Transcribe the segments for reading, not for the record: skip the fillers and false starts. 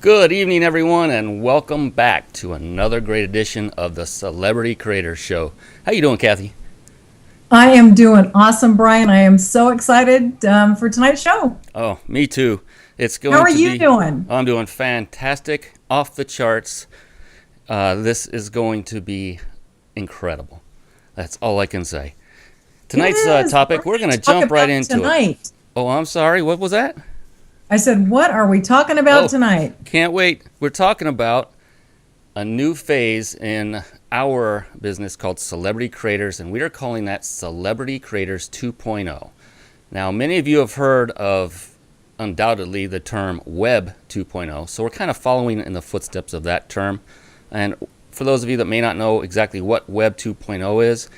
Good evening, everyone, and welcome back to another great edition of the Celebrity Creator Show. How you doing, Kathy? I am doing awesome, Brian. I am so excited for tonight's show. Oh, me too. It's going How are to you be. doing? I'm doing fantastic, off the charts. This is going to be incredible. That's all I can say. Tonight's Yes, topic, we're going to talk jump right about into tonight. it. Oh, I'm sorry. What was that? I said, what are we talking about Oh, tonight? Can't wait. We're talking about a new phase in our business called Celebrity Creators, and we are calling that Celebrity Creators 2.0. Now, many of you have heard of, undoubtedly, the term Web 2.0, so we're kind of following in the footsteps of that term. And for those of you that may not know exactly what Web 2.0 is,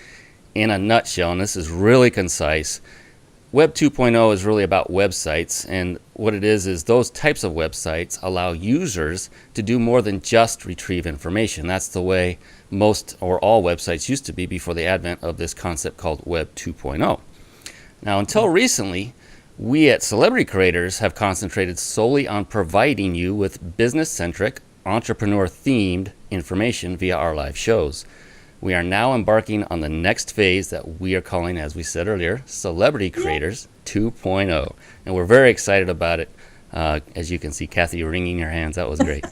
in a nutshell, and this is really concise, Web 2.0 is really about websites, and what it is those types of websites allow users to do more than just retrieve information. That's the way most or all websites used to be before the advent of this concept called Web 2.0. Now, until recently, we at Celebrity Creators have concentrated solely on providing you with business-centric, entrepreneur-themed information via our live shows. We are now embarking on the next phase that we are calling, as we said earlier, Celebrity Creators 2.0. And we're very excited about it. As you can see, Kathy wringing your hands. That was great.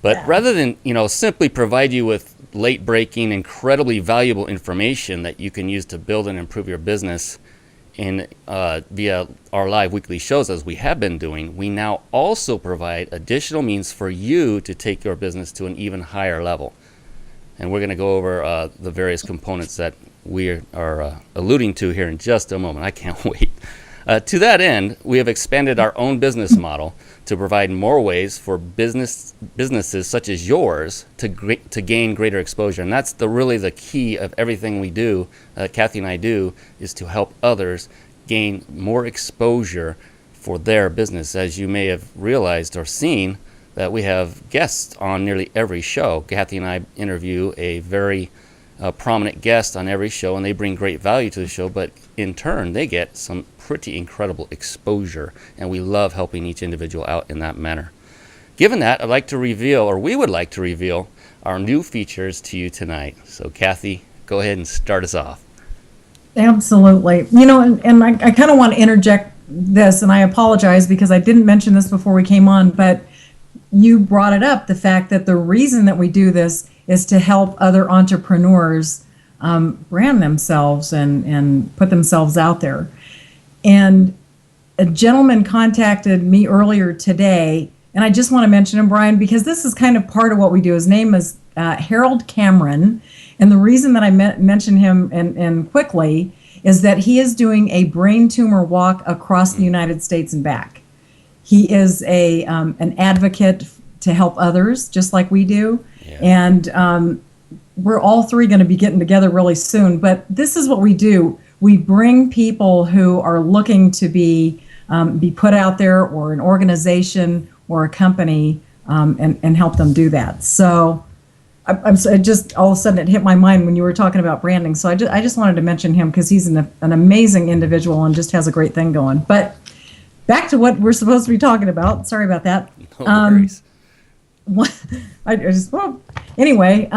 But rather than, simply provide you with late-breaking, incredibly valuable information that you can use to build and improve your business via our live weekly shows, as we have been doing, we now also provide additional means for you to take your business to an even higher level. And we're going to go over the various components that we are alluding to here in just a moment. I can't wait. To that end, we have expanded our own business model to provide more ways for businesses such as yours to gain greater exposure. And that's really the key of everything we do, Kathy and I do, is to help others gain more exposure for their business. As you may have realized or seen, that we have guests on nearly every show. Kathy and I interview a very prominent guest on every show, and they bring great value to the show, but in turn, they get some pretty incredible exposure, and we love helping each individual out in that manner. Given that, we would like to reveal our new features to you tonight. So Kathy, go ahead and start us off. Absolutely. And I kind of want to interject this, and I apologize because I didn't mention this before we came on, but you brought it up, the fact that the reason that we do this is to help other entrepreneurs brand themselves and put themselves out there. And a gentleman contacted me earlier today, and I just want to mention him, Brian, because this is kind of part of what we do. His name is Harold Cameron, and the reason that I mention him and quickly is that he is doing a brain tumor walk across the United States and back. He is an advocate to help others, just like we do. Yeah. And we're all three going to be getting together really soon. But this is what we do. We bring people who are looking to be put out there, or an organization or a company, and help them do that. So I just all of a sudden it hit my mind when you were talking about branding. So I just wanted to mention him because he's an amazing individual and just has a great thing going. But back to what we're supposed to be talking about. Sorry about that. No worries. Anyway,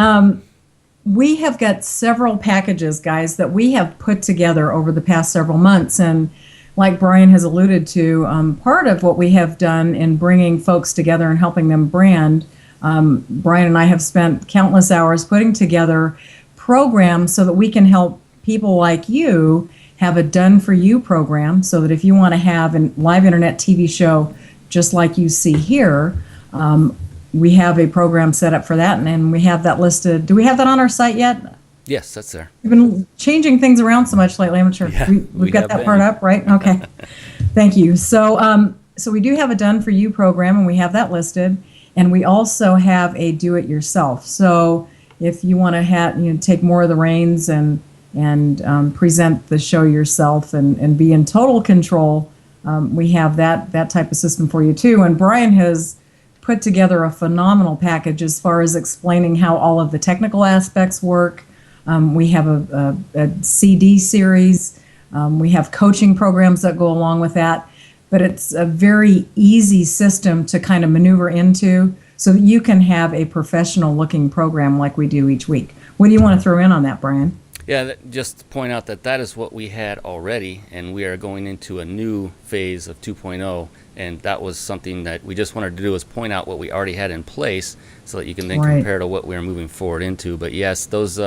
we have got several packages, guys, that we have put together over the past several months. And like Brian has alluded to, part of what we have done in bringing folks together and helping them brand, Brian and I have spent countless hours putting together programs so that we can help people like you have a done-for-you program, so that if you want to have a live internet TV show just like you see here, we have a program set up for that, and we have that listed. Do we have that on our site yet? Yes, that's there. We've been changing things around so much lately. I'm not sure. Yeah, we've got that part up, right? Okay. Thank you. So we do have a done-for-you program, and we have that listed, and we also have a do-it-yourself. So if you want to take more of the reins and present the show yourself and be in total control, we have that type of system for you too. And Brian has put together a phenomenal package as far as explaining how all of the technical aspects work. We have a CD series. We have coaching programs that go along with that. but it's a very easy system to kind of maneuver into so that you can have a professional looking program like we do each week. What do you want to throw in on that, Brian? Yeah, just to point out that that is what we had already, and we are going into a new phase of 2.0, and that was something that we just wanted to do, is point out what we already had in place so that you can then Right. compare to what we're moving forward into. But yes, those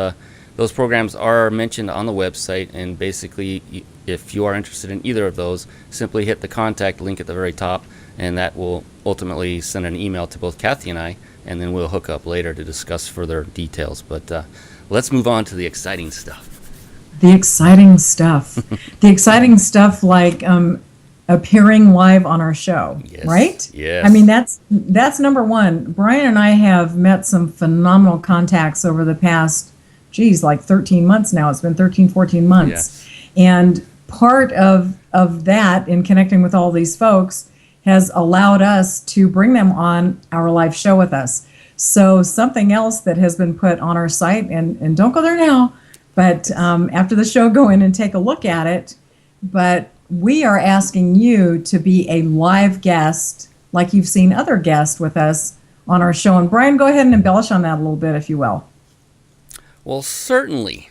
programs are mentioned on the website, and basically, if you are interested in either of those, simply hit the contact link at the very top, and that will ultimately send an email to both Kathy and I, and then we'll hook up later to discuss further details. But let's move on to the exciting stuff. The exciting stuff. The exciting stuff like appearing live on our show, Yes, right? yes. I mean, that's number one. Brian and I have met some phenomenal contacts over the past, like 13 months now. It's been 13, 14 months. Yes. And part of that in connecting with all these folks has allowed us to bring them on our live show with us. So something else that has been put on our site, and don't go there now, but after the show, go in and take a look at it. But we are asking you to be a live guest, like you've seen other guests with us on our show. And Brian, go ahead and embellish on that a little bit, if you will. Well, certainly.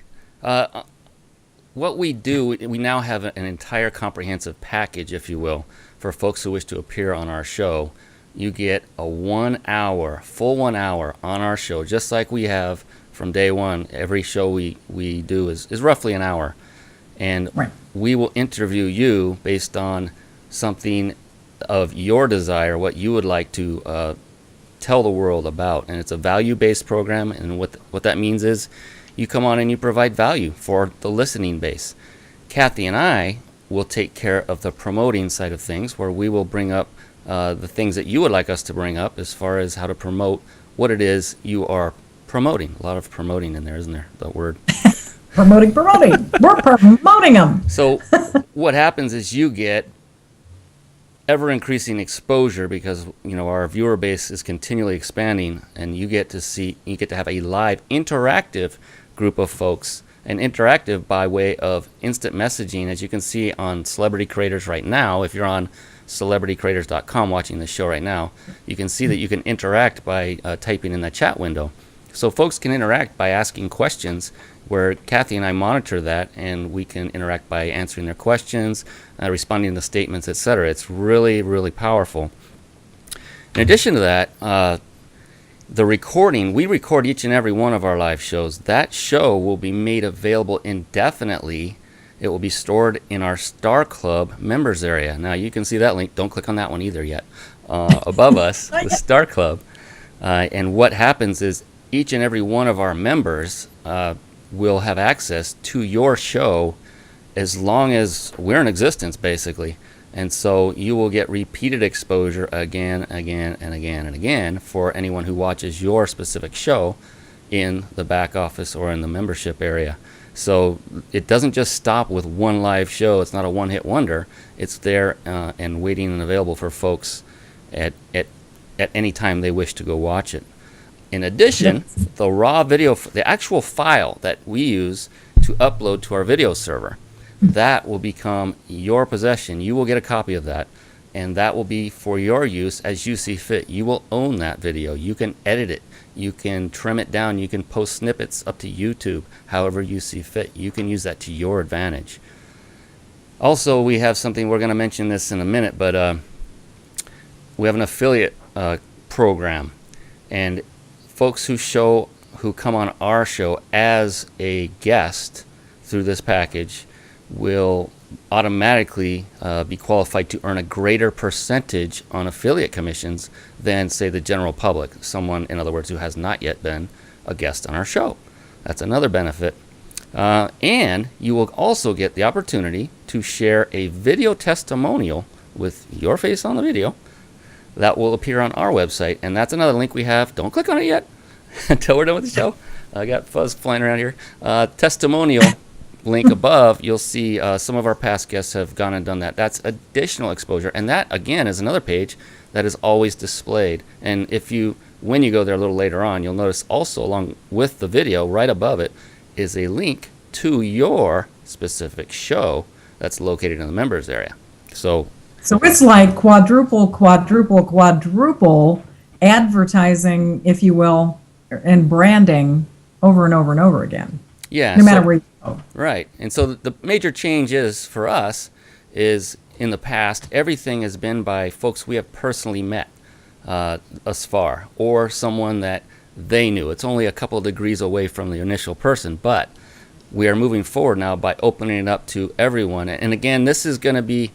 What we do, we now have an entire comprehensive package, if you will, for folks who wish to appear on our show. You get a full 1 hour on our show, just like we have from day one. Every show we do is roughly an hour. And Right. we will interview you based on something of your desire, what you would like to tell the world about. And it's a value-based program, and what that means is you come on and you provide value for the listening base. Kathy and I will take care of the promoting side of things, where we will bring up the things that you would like us to bring up as far as how to promote what it is you are promoting. A lot of promoting in there, isn't there? The word. Promoting. We're promoting them. So what happens is you get ever increasing exposure, because our viewer base is continually expanding, and you get to have a live interactive group of folks, and interactive by way of instant messaging, as you can see on Celebrity Creators right now. If you're on celebritycreators.com watching this show right now, you can see that you can interact by typing in the chat window. So folks can interact by asking questions, where Kathy and I monitor that, and we can interact by answering their questions, responding to statements, etc. It's really, really powerful. In addition to that, the recording, we record each and every one of our live shows. That show will be made available indefinitely. It will be stored in our Star Club members area. Now you can see that link. Don't click on that one either yet. Above us, the Star Club. And what happens is each and every one of our members will have access to your show as long as we're in existence, basically. And so you will get repeated exposure again, and again for anyone who watches your specific show in the back office or in the membership area. So it doesn't just stop with one live show. It's not a one-hit wonder. It's there and waiting and available for folks at any time they wish to go watch it. In addition, the raw video, the actual file that we use to upload to our video server, that will become your possession. You will get a copy of that, and that will be for your use as you see fit. You will own that video. You can edit it. You can trim it down. You can post snippets up to YouTube, however you see fit. You can use that to your advantage. Also, we have something, we're going to mention this in a minute, but we have an affiliate program, and folks who come on our show as a guest through this package will automatically be qualified to earn a greater percentage on affiliate commissions than, say, the general public. Someone, in other words, who has not yet been a guest on our show. That's another benefit. And you will also get the opportunity to share a video testimonial with your face on the video that will appear on our website. And that's another link we have. Don't click on it yet until we're done with the show. I got fuzz flying around here. Testimonial link above, you'll see some of our past guests have gone and done that. That's additional exposure. And that, again, is another page that is always displayed. And when you go there a little later on, you'll notice also along with the video, right above it, is a link to your specific show that's located in the members area. So So it's like quadruple advertising, if you will, and branding over and over and over again. Yeah. No matter where you go. Right. And so the major change is for us is in the past, everything has been by folks we have personally met thus far, or someone that they knew. It's only a couple of degrees away from the initial person, but we are moving forward now by opening it up to everyone. And again, this is going to be,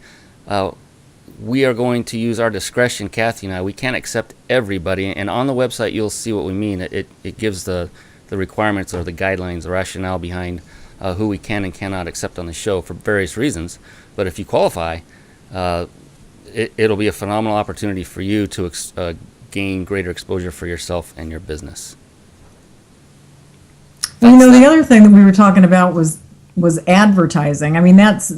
we are going to use our discretion, Kathy and I. We can't accept everybody. And on the website, you'll see what we mean. It gives the requirements or the guidelines, the rationale behind who we can and cannot accept on the show for various reasons. But if you qualify, it'll be a phenomenal opportunity for you to gain greater exposure for yourself and your business. The other thing that we were talking about was advertising. I mean, that's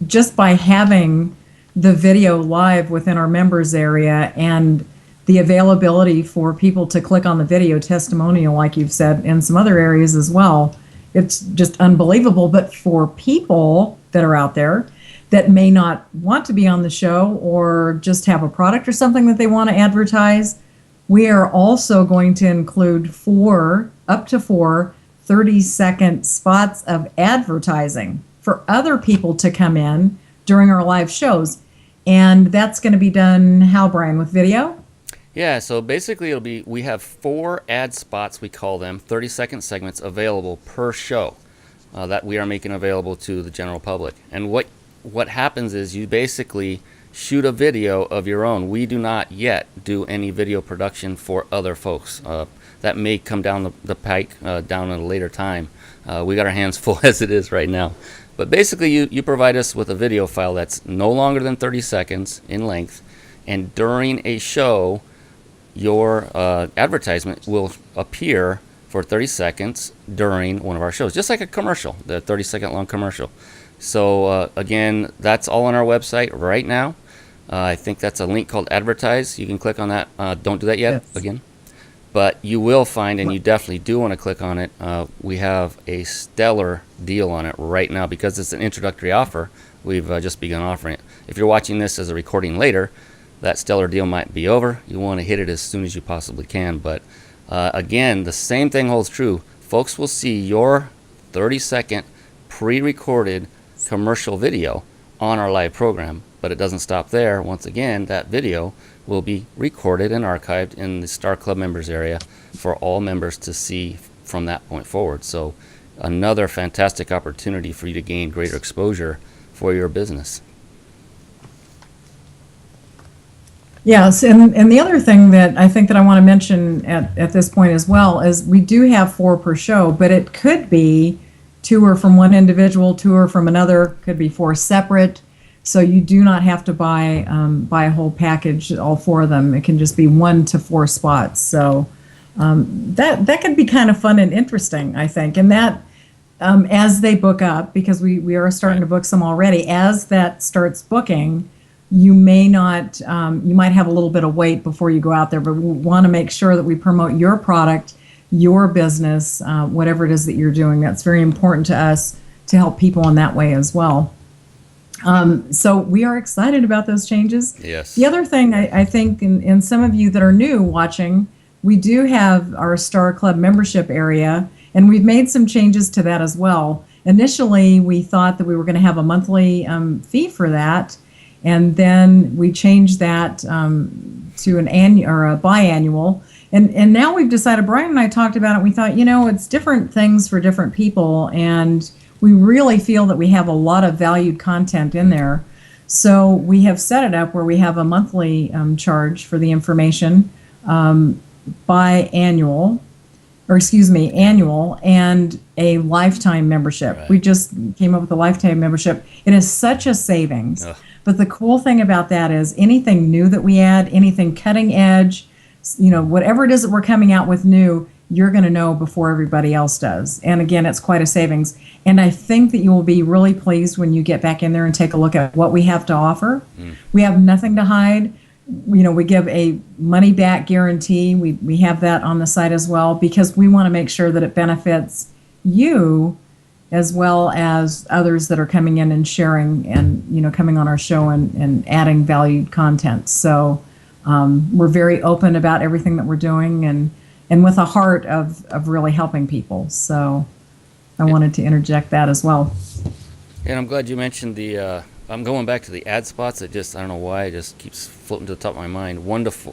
just by having the video live within our members area and the availability for people to click on the video testimonial, like you've said, in some other areas as well. It's just unbelievable. But for people that are out there that may not want to be on the show or just have a product or something that they want to advertise, we are also going to include up to four 30-second spots of advertising for other people to come in during our live shows. And that's going to be done how, Brian, with video? Yeah, so basically we have 4 ad spots, we call them, 30-second segments available per show that we are making available to the general public. And what happens is you basically shoot a video of your own. We do not yet do any video production for other folks. That may come down the pike down at a later time. We got our hands full as it is right now. But basically you provide us with a video file that's no longer than 30 seconds in length, and during a show your advertisement will appear for 30 seconds during one of our shows, just like a commercial, the 30-second long commercial. So again, that's all on our website right now. I think that's a link called Advertise. You can click on that. Don't do that yet, yes. Again. But you will find, and you definitely do want to click on it, we have a stellar deal on it right now because it's an introductory offer. We've just begun offering it. If you're watching this as a recording later, that stellar deal might be over. You want to hit it as soon as you possibly can. But again, the same thing holds true. Folks will see your 30-second pre-recorded commercial video on our live program, but it doesn't stop there. Once again, that video will be recorded and archived in the Star Club members area for all members to see from that point forward. So another fantastic opportunity for you to gain greater exposure for your business. Yes, and the other thing that I think that I want to mention at this point as well is we do have 4 per show, but it could be 2 are from one individual, 2 are from another, could be 4 separate. So you do not have to buy a whole package, all 4 of them. It can just be 1 to 4 spots. So that could be kind of fun and interesting, I think. And that as they book up, because we are starting to book some already, as that starts booking, you may not, you might have a little bit of wait before you go out there, but we want to make sure that we promote your product, your business, whatever it is that you're doing. That's very important to us to help people in that way as well. So we are excited about those changes. Yes. The other thing I think, in some of you that are new watching, we do have our Star Club membership area, and we've made some changes to that as well. Initially, we thought that we were going to have a monthly fee for that, and then we changed that to an annual or a biannual. And now we've decided, Brian and I talked about it, we thought, it's different things for different people, and we really feel that we have a lot of valued content in there. So we have set it up where we have a monthly charge for the information, annual, and a lifetime membership. Right. We just came up with a lifetime membership. It is such a savings. Ugh. But the cool thing about that is anything new that we add, anything cutting edge, whatever it is that we're coming out with new, you're going to know before everybody else does. And again, it's quite a savings. And I think that you will be really pleased when you get back in there and take a look at what we have to offer. We have nothing to hide. We give a money back guarantee. We have that on the site as well, because we want to make sure that it benefits you as well as others that are coming in and sharing and, coming on our show and adding valued content. So we're very open about everything that we're doing and with a heart of really helping people. So I wanted to interject that as well. And I'm glad you mentioned I'm going back to the ad spots. I don't know why, it just keeps floating to the top of my mind.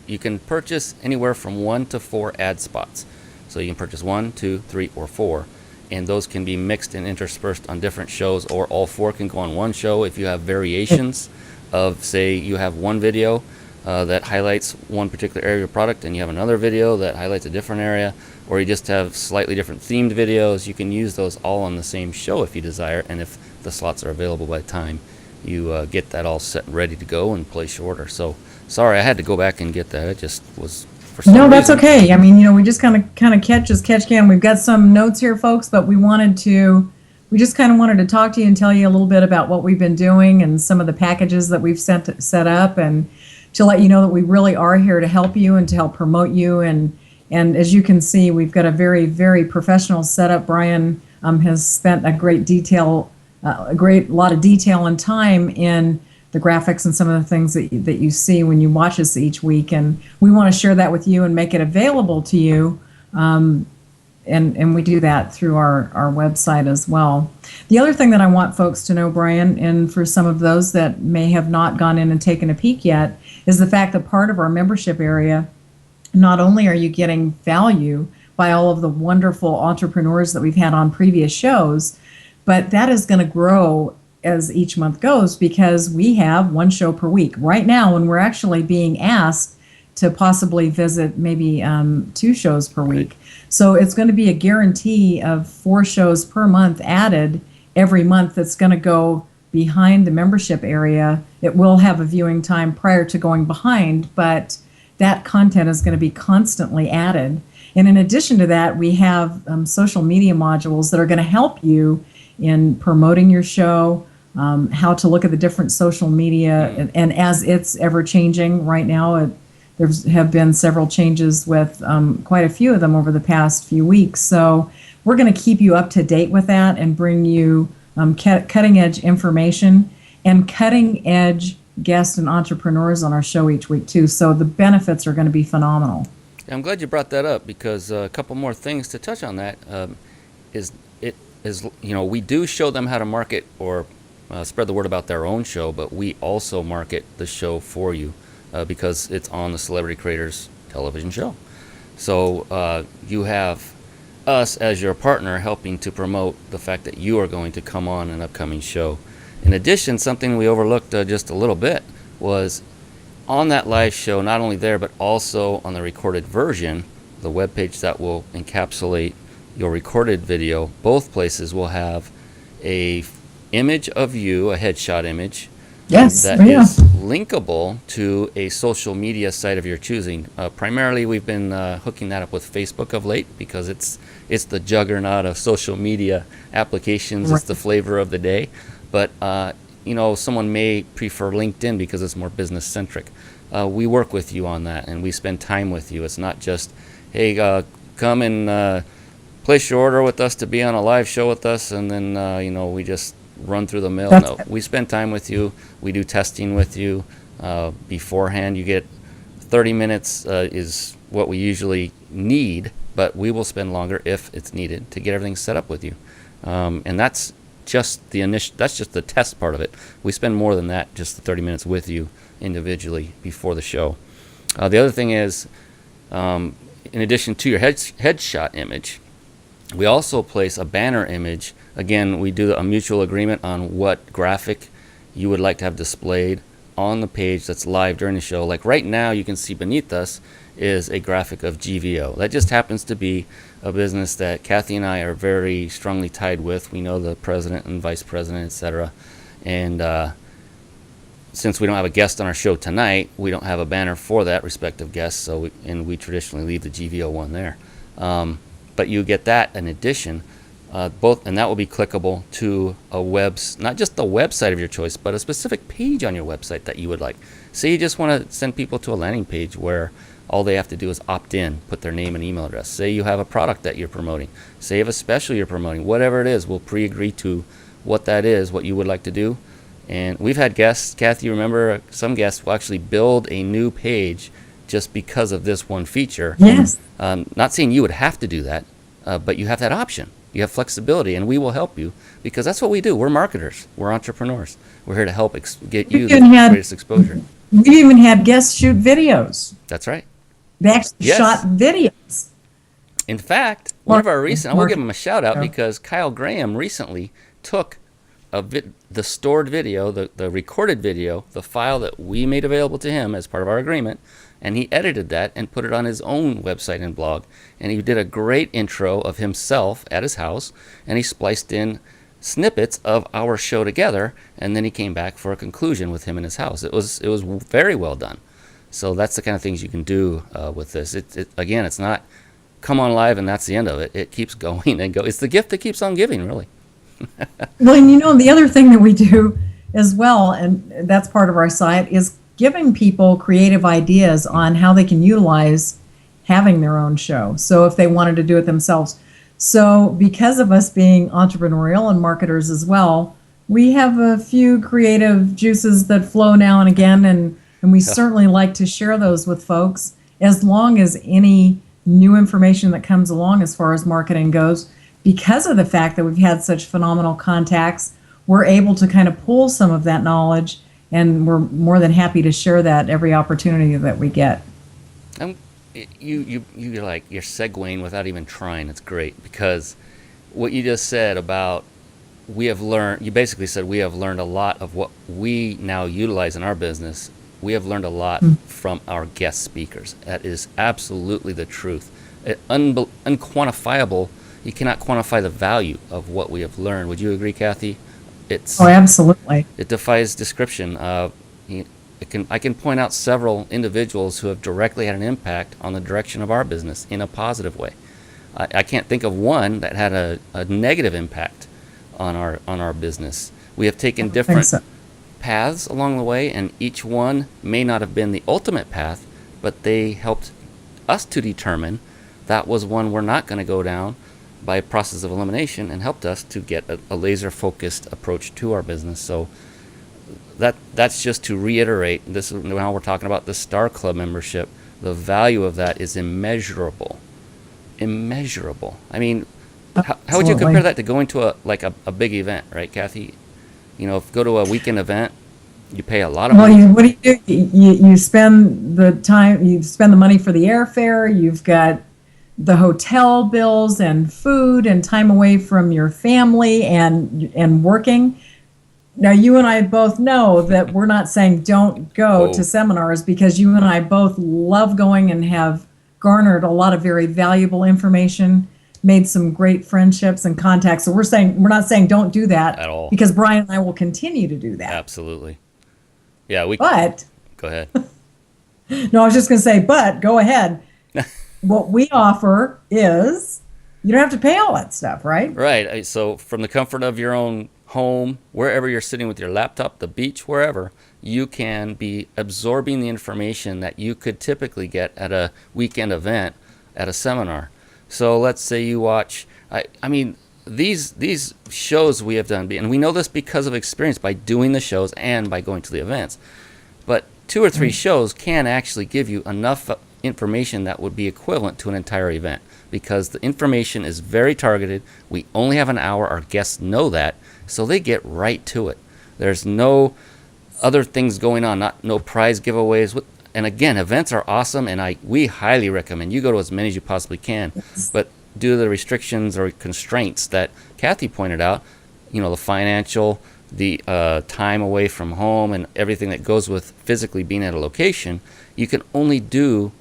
You can purchase anywhere from 1 to 4 ad spots. So you can purchase 1, 2, 3, or 4. And those can be mixed and interspersed on different shows, or all 4 can go on one show. If you have variations of, say, you have one video that highlights one particular area of your product, and you have another video that highlights a different area, or you just have slightly different themed videos, you can use those all on the same show if you desire, and if the slots are available by the time you get that all set and ready to go and place your order. So sorry, I had to go back and get that. It just was for some reason. No, that's okay. I mean, we just kind of catch as catch can. We've got some notes here, folks, but we just kind of wanted to talk to you and tell you a little bit about what we've been doing and some of the packages that we've set up, and to let you know that we really are here to help you and to help promote you. And as you can see, we've got a very, very professional setup. Brian has spent a great lot of detail and time in the graphics and some of the things that you see when you watch us each week. And we want to share that with you and make it available to you. And we do that through our website as well. The other thing that I want folks to know, Brian, and for some of those that may have not gone in and taken a peek yet, is the fact that part of our membership area, not only are you getting value by all of the wonderful entrepreneurs that we've had on previous shows, but that is going to grow as each month goes, because we have one show per week. Right now, when we're actually being asked to possibly visit maybe 2 shows per week. So it's going to be a guarantee of 4 shows per month added every month that's going to go behind the membership area. It will have a viewing time prior to going behind, but that content is going to be constantly added. And in addition to that, we have social media modules that are going to help you in promoting your show, how to look at the different social media, and as it's ever changing right now, there have been several changes with quite a few of them over the past few weeks. So we're going to keep you up to date with that and bring you cutting edge information and cutting edge guests and entrepreneurs on our show each week too. So the benefits are going to be phenomenal. Yeah, I'm glad you brought that up, because a couple more things to touch on that is we do show them how to market or spread the word about their own show, but we also market the show for you because it's on the Celebrity Creators television show. So you have us as your partner helping to promote the fact that you are going to come on an upcoming show. In addition, something we overlooked just a little bit was on that live show, not only there, but also on the recorded version, the webpage that will encapsulate your recorded video. Both places will have a image of you, a headshot image, yes, that is linkable to a social media site of your choosing. Primarily, we've been hooking that up with Facebook of late, because it's the juggernaut of social media applications. It's the flavor of the day. But someone may prefer LinkedIn because it's more business centric. We work with you on that, and we spend time with you. It's not just, hey, come and place your order with us to be on a live show with us, and then we just run through the mail. No, we spend time with you. We do testing with you beforehand. You get 30 minutes is what we usually need, but we will spend longer if it's needed to get everything set up with you. And that's just that's just the test part of it. We spend more than that, just the 30 minutes with you individually before the show. The other thing is, in addition to your headshot image, we also place a banner image. Again, we do a mutual agreement on what graphic you would like to have displayed on the page that's live during the show. Like right now, you can see beneath us is a graphic of GVO. That just happens to be a business that Kathy and I are very strongly tied with. We know the president and vice president, etc. And since we don't have a guest on our show tonight, we don't have a banner for that respective guest. So we traditionally leave the GVO one there. But you get that in addition. both, and that will be clickable to not just the website of your choice, but a specific page on your website that you would like. Say you just want to send people to a landing page where all they have to do is opt in, put their name and email address. Say you have a product that you're promoting. Say you have a special you're promoting. Whatever it is, we'll pre-agree to what that is, what you would like to do. And we've had guests, Kathy, remember some guests will actually build a new page just because of this one feature. Yes. Not saying you would have to do that, but you have that option. You have flexibility, and we will help you because that's what we do. We're marketers. We're entrepreneurs. We're here to help get you the greatest exposure. We even had guests shoot videos. That's right. They actually shot videos. In fact, one of our recent, I will give him a shout out because Kyle Graham recently took the stored video, the recorded video, the file that we made available to him as part of our agreement, and he edited that and put it on his own website and blog. And he did a great intro of himself at his house, and he spliced in snippets of our show together, and then he came back for a conclusion with him in his house. It was very well done. So that's the kind of things you can do with this. Again, it's not come on live and that's the end of it. It keeps going and go. It's the gift that keeps on giving, really. Well, and the other thing that we do as well, and that's part of our site, is giving people creative ideas on how they can utilize having their own show. So if they wanted to do it themselves. So because of us being entrepreneurial and marketers as well, we have a few creative juices that flow now and again, and we certainly like to share those with folks as long as any new information that comes along as far as marketing goes. Because of the fact that we've had such phenomenal contacts, we're able to kind of pull some of that knowledge, and we're more than happy to share that every opportunity that we get. You're segueing without even trying. It's great because what you just said about you basically said we have learned a lot of what we now utilize in our business. We have learned a lot from our guest speakers. That is absolutely the truth. Unquantifiable. You cannot quantify the value of what we have learned. Would you agree, Kathy? Absolutely. It defies description. I can point out several individuals who have directly had an impact on the direction of our business in a positive way. I can't think of one that had a negative impact on our business. We have taken different paths along the way, and each one may not have been the ultimate path, but they helped us to determine that was one we're not going to go down by a process of elimination, and helped us to get a laser-focused approach to our business. So that's just to reiterate, this is now we're talking about the Star Club membership. The value of that is immeasurable. Immeasurable. I mean, how would you compare that to going to a big event, right, Kathy? If you go to a weekend event, you pay a lot of money. Well, what do you do? You spend the time, you spend the money for the airfare, you've got the hotel bills and food and time away from your family and working. Now, you and I both know that we're not saying don't go to seminars, because you and I both love going and have garnered a lot of very valuable information, made some great friendships and contacts. So we're not saying don't do that at all, because Brian and I will continue to do that. Absolutely. Yeah, But go ahead. No, I was just going to say, but go ahead. What we offer is you don't have to pay all that stuff, right? Right. So from the comfort of your own home, wherever you're sitting with your laptop, the beach, wherever, you can be absorbing the information that you could typically get at a weekend event, at a seminar. So let's say you watch, these shows we have done, and we know this because of experience by doing the shows and by going to the events, but 2 or 3 shows can actually give you enough information that would be equivalent to an entire event, because the information is very targeted. We only have an hour. Our guests know that, so they get right to it. There's no other things going on, no prize giveaways. And again, events are awesome, and we highly recommend you go to as many as you possibly can. But due to the restrictions or constraints that Kathy pointed out, the financial, the time away from home, and everything that goes with physically being at a location, you can only do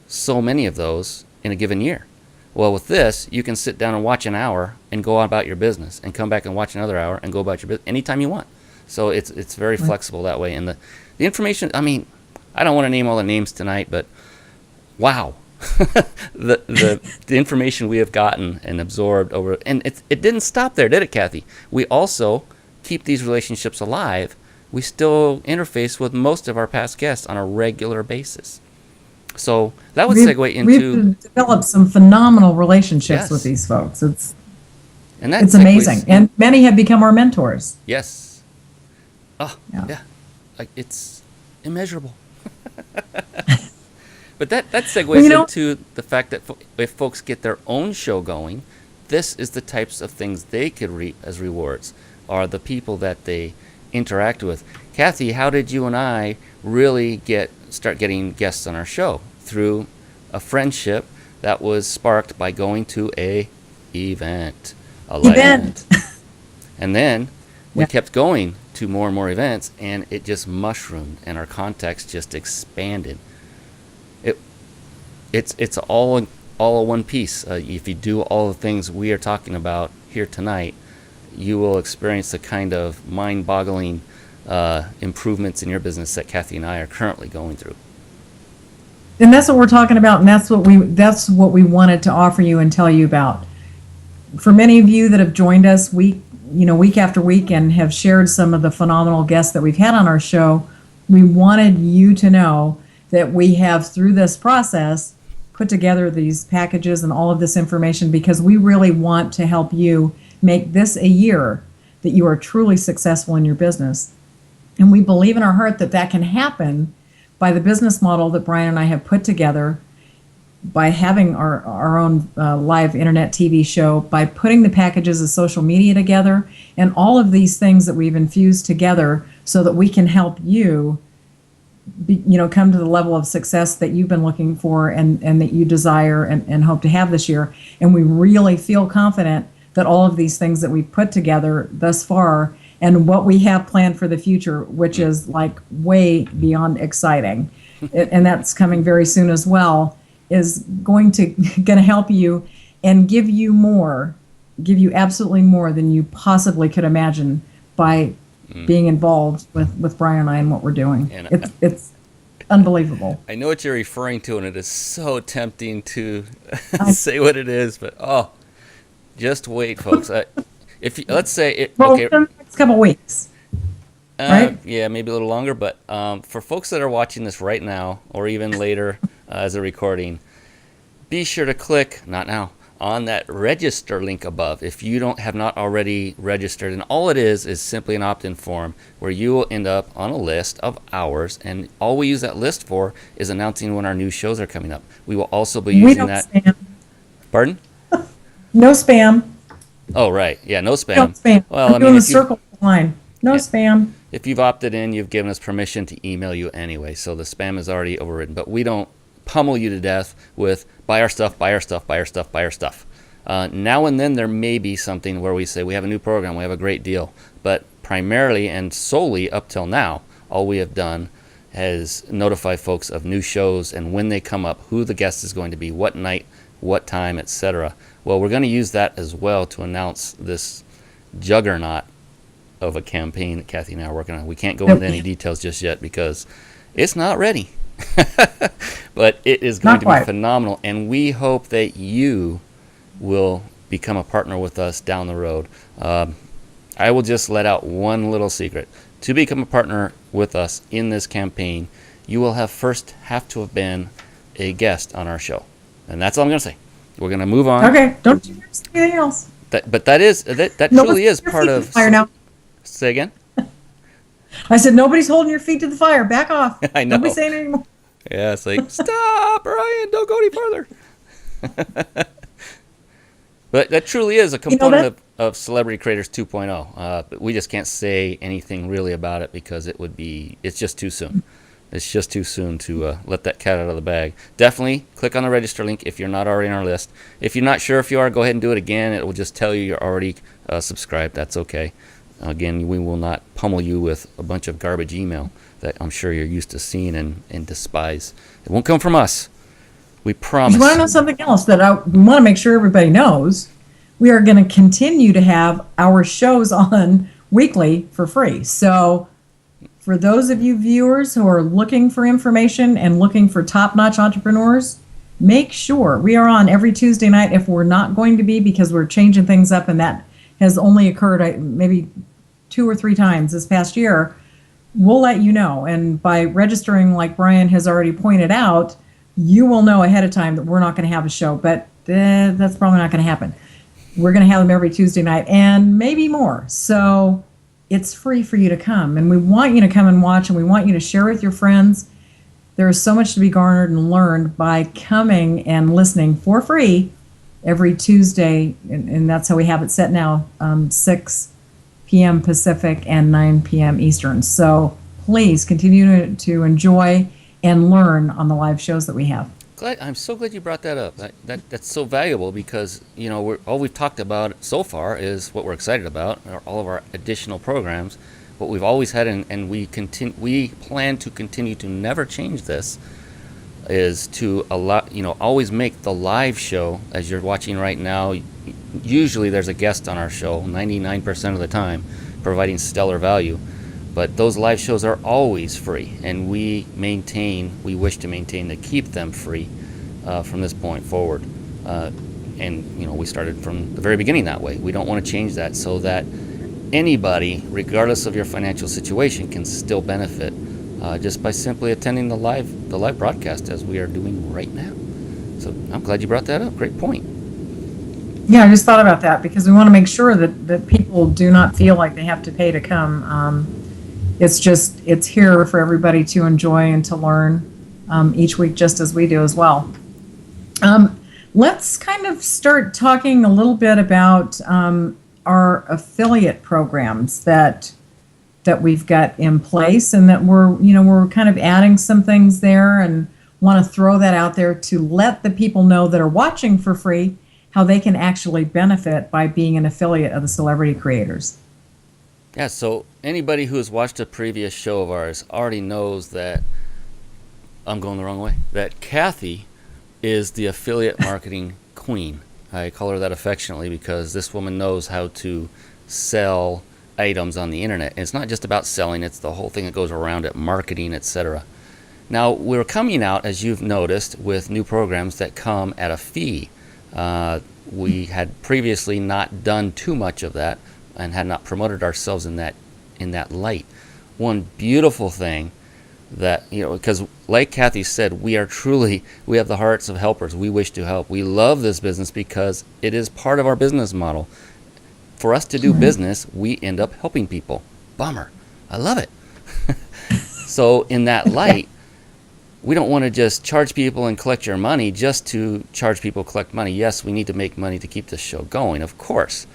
so many of those in a given year. Well, with this, you can sit down and watch an hour and go on about your business, and come back and watch another hour and go about your business anytime you want. So it's very flexible that way. And the information, I don't want to name all the names tonight, but wow, the information we have gotten and absorbed over, and it didn't stop there, did it, Kathy? We also keep these relationships alive. We still interface with most of our past guests on a regular basis. So that would segue into... We've developed some phenomenal relationships with these folks. It's amazing. And many have become our mentors. Yes. Oh, yeah. Like, it's immeasurable. But that segues into the fact that if folks get their own show going, this is the types of things they could reap as rewards, are the people that they interact with. Kathy, how did you and I really start getting guests on our show? Through a friendship that was sparked by going to a event. And then we kept going to more and more events, and it just mushroomed, and our contacts just expanded. It's all in one piece. If you do all the things we are talking about here tonight, you will experience the kind of mind-boggling improvements in your business that Kathy and I are currently going through. And that's what we're talking about, and that's what we wanted to offer you and tell you about. For many of you that have joined us week after week and have shared some of the phenomenal guests that we've had on our show, we wanted you to know that we have, through this process, put together these packages and all of this information because we really want to help you make this a year that you are truly successful in your business. And we believe in our heart that that can happen by the business model that Brian and I have put together, by having our own live internet TV show, by putting the packages of social media together, and all of these things that we've infused together so that we can help you come to the level of success that you've been looking for and that you desire and hope to have this year. And we really feel confident that all of these things that we've put together thus far and what we have planned for the future, which is like way beyond exciting, and that's coming very soon as well, is going to help you and give you absolutely more than you possibly could imagine by being involved with Brian and I and what we're doing. And it's unbelievable. I know what you're referring to, and it is so tempting to say what it is, but just wait, folks. Let's say it. Okay, the next couple weeks. Right? Yeah, maybe a little longer, but for folks that are watching this right now or even later as a recording, be sure to click, not now, on that register link above if you have not already registered. And all it is simply an opt-in form where you will end up on a list of hours, and all we use that list for is announcing when our new shows are coming up. We will also be using that. Spam. Pardon? No spam. Oh, right. Yeah, no spam. No spam. Well, I'm doing the circle line. No spam. If you've opted in, you've given us permission to email you anyway, so the spam is already overridden. But we don't pummel you to death with buy our stuff, buy our stuff, buy our stuff, buy our stuff. Now and then there may be something where we say we have a new program, we have a great deal. But primarily and solely up till now, all we have done is notify folks of new shows and when they come up, who the guest is going to be, what night, what time, etc. Well, we're going to use that as well to announce this juggernaut of a campaign that Kathy and I are working on. We can't go into any details just yet because it's not ready. But it is going to be phenomenal, and we hope that you will become a partner with us down the road. I will just let out one little secret. To become a partner with us in this campaign, you will have to have been a guest on our show. And that's all I'm going to say. We're going to move on. Okay, don't you say anything else. That truly is part of... Fire now. Say again? I said, nobody's holding your feet to the fire. Back off. I know. Don't be saying anymore. Yeah, it's like, stop, Brian, don't go any further. But that truly is a component of Celebrity Creators 2.0. But we just can't say anything really about it because it's just too soon. It's just too soon to let that cat out of the bag. Definitely click on the register link if you're not already on our list. If you're not sure if you are, go ahead and do it again. It will just tell you you're already subscribed. That's okay. Again, we will not pummel you with a bunch of garbage email that I'm sure you're used to seeing and despise. It won't come from us. We promise. You want to know something else that we want to make sure everybody knows? We are going to continue to have our shows on weekly for free. So for those of you viewers who are looking for information and looking for top-notch entrepreneurs, make sure we are on every Tuesday night. If we're not going to be, because we're changing things up, and that has only occurred maybe 2 or 3 times this past year, we'll let you know. And by registering, like Brian has already pointed out, you will know ahead of time that we're not going to have a show. But that's probably not going to happen. We're going to have them every Tuesday night and maybe more. So it's free for you to come. And we want you to come and watch, and we want you to share with your friends. There is so much to be garnered and learned by coming and listening for free every Tuesday. And that's how we have it set now, 6 p.m. Pacific and 9 p.m. Eastern. So please continue to enjoy and learn on the live shows that we have. I'm so glad you brought that up. That's so valuable because, all we've talked about so far is what we're excited about, all of our additional programs. What we've always had, and we plan to continue to never change this, is to always make the live show, as you're watching right now. Usually there's a guest on our show, 99% of the time, providing stellar value. But those live shows are always free, and we wish to maintain to keep them free from this point forward. And we started from the very beginning that way. We don't want to change that, so that anybody, regardless of your financial situation, can still benefit just by simply attending the live broadcast as we are doing right now. So I'm glad you brought that up. Great point. Yeah, I just thought about that because we want to make sure that people do not feel like they have to pay to come. It's here for everybody to enjoy and to learn each week, just as we do as well. Let's kind of start talking a little bit about our affiliate programs that we've got in place, and that we're kind of adding some things there, and want to throw that out there to let the people know that are watching for free how they can actually benefit by being an affiliate of the Celebrity Creators. Yeah, so anybody who has watched a previous show of ours already knows that I'm going the wrong way. That Kathy is the affiliate marketing queen. I call her that affectionately because this woman knows how to sell items on the internet. And it's not just about selling, it's the whole thing that goes around it, marketing, etc. Now, we're coming out, as you've noticed, with new programs that come at a fee. We had previously not done too much of that and had not promoted ourselves in that light. One beautiful thing that, because like Kathy said, we have the hearts of helpers. We wish to help. We love this business because it is part of our business model. For us to do business, we end up helping people. Bummer. I love it. So in that light, we don't want to just charge people and collect your money just to charge people, collect money. Yes, we need to make money to keep this show going, of course.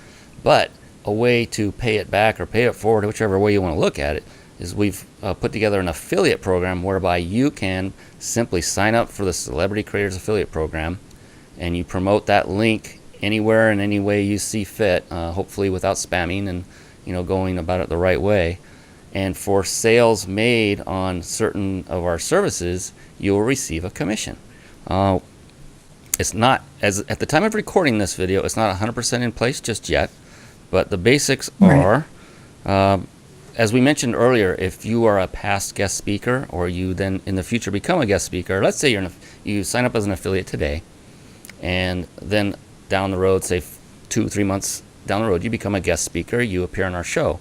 But a way to pay it back or pay it forward, whichever way you want to look at it, is we've put together an affiliate program whereby you can simply sign up for the Celebrity Creators Affiliate Program, and you promote that link anywhere and any way you see fit, hopefully without spamming and going about it the right way. And for sales made on certain of our services, you will receive a commission. It's not, at the time of recording this video, it's not 100% in place just yet, but the basics are, as we mentioned earlier, if you are a past guest speaker, or you then in the future become a guest speaker, let's say you sign up as an affiliate today, and then down the road, say 2-3 months down the road, you become a guest speaker, you appear on our show.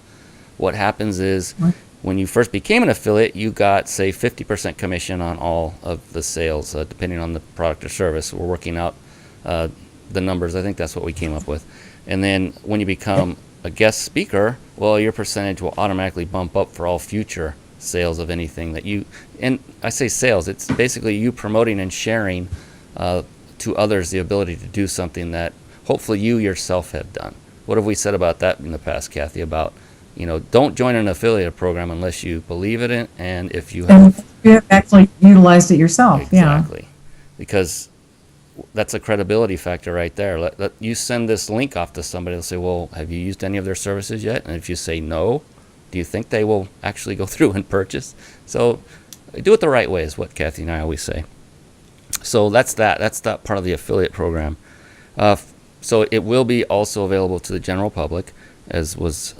What happens is, when you first became an affiliate, you got, say, 50% commission on all of the sales, depending on the product or service. We're working out the numbers. I think that's what we came up with. And then when you become a guest speaker, well, your percentage will automatically bump up for all future sales of anything that you, and I say sales, it's basically you promoting and sharing to others the ability to do something that hopefully you yourself have done. What have we said about that in the past, Kathy, about don't join an affiliate program unless you believe in it, and if you have actually utilized it yourself. Exactly. Yeah. Because that's a credibility factor right there. Let you send this link off to somebody, they'll say, well, have you used any of their services yet? And if you say no, do you think they will actually go through and purchase? So do it the right way is what Kathy and I always say. So that's that part of the affiliate program. So it will be also available to the general public, as was